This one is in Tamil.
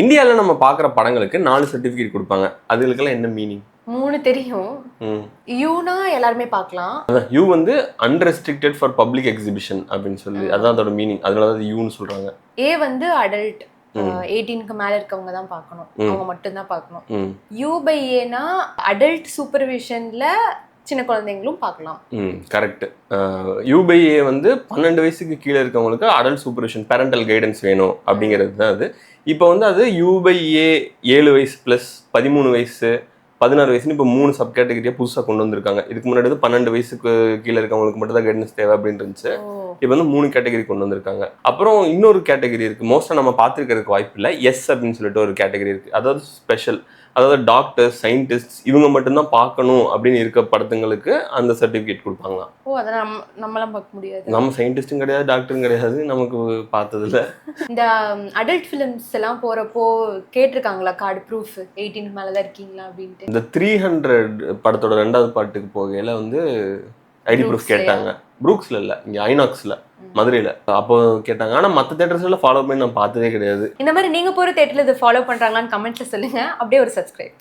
இந்தியால நம்ம பாக்குற படங்களுக்கு 4 சர்டிபிகேட் கொடுப்பாங்க. அதுகளுக்கெல்லாம் என்ன மீனிங்? 3 தெரியும். யூனா எல்லாருமே பார்க்கலாம். அதான் யூ வந்து அன்ரெஸ்ட்ரிக்டட் ஃபார் பப்ளிக் எக்ஸிபிஷன் அப்படின்னு சொல்லி அதான் அதோட மீனிங். அதனால தான் யூன்னு சொல்றாங்க. ஏ வந்து அடல்ட் 18க்கு மேல இருக்கவங்க தான் பார்க்கணும். அவங்க மட்டும் தான் பார்க்கணும். யூ பை ஏனா அடல்ட் சூப்பர்விஷன்ல சின்ன குழந்தைங்களும் பார்க்கலாம். கரெக்ட். யூ பை ஏ வந்து 12 வயசுக்கு கீழே இருக்கவங்களுக்கு அடல்ட் சூப்பர்விஷன் பேரண்டல் கைடன்ஸ் வேணும் அப்படிங்கிறது தான் அது. இப்போ வந்து அது யூ பை ஏ 7 வயசு ப்ளஸ் 13 வயசு 16 வயசுன்னு இப்போ 3 சப் கேட்டகரியா புதுசாக கொண்டு வந்திருக்காங்க. இதுக்கு முன்னாடி வந்து 12 வயசுக்கு கீழே இருக்கவங்களுக்கு மட்டும் தான் கைடன்ஸ் தேவை அப்படின்னு இருந்துச்சு. இப்போ வந்து 3 கேட்டகரி கொண்டு வந்திருக்காங்க. அப்புறம் இன்னொரு கேட்டகரி இருக்கு, மோஸ்டா நம்ம பார்த்துருக்கிறதுக்கு வாய்ப்பு இல்லை. எஸ் அப்படின்னு சொல்லிட்டு ஒரு கேட்டகரி இருக்கு. அதாவது ஸ்பெஷல், அதாவது டாக்டர்ஸ், சயின்டிஸ்ட் இவங்க மட்டும்தான் பார்க்கணும் அப்படின்னு இருக்க படத்துங்களுக்கு அந்த சர்டிஃபிகேட் கொடுப்பாங்க. ஓ, அதை நம்மளாம் பார்க்க முடியாது. நம்ம சயின்டிஸ்டும் கிடையாது, டாக்டரும் கிடையாது, நமக்கு பார்த்ததில்ல. இந்த அடல்ட் ஃபிலிம்ஸ் எல்லாம் போறப்போ கேட்டிருக்காங்களா கார்டு ப்ரூஃப் 18 மேல தான் இருக்கீங்களா அப்படின்ட்டு? இந்த 300 படத்தோட 2வது பாட்டுக்கு போகையில வந்து ஐடி ப்ரூஃப் கேட்டாங்க. ப்ரூக்ஸ்ல இல்ல, இங்க ஐநாக்ஸ்ல மதுரையில அப்போ கேட்டாங்க. ஆனா மற்ற தியேட்டர்ஸ்ல ஃபாலோ பண்ணி நான் பார்த்ததே கிடையாது. இந்த மாதிரி நீங்க போற தியேட்டர்ல இதை ஃபாலோ பண்றாங்களான்னு கமெண்ட்ல சொல்லுங்க. அப்படியே ஒரு சப்ஸ்கிரைப்.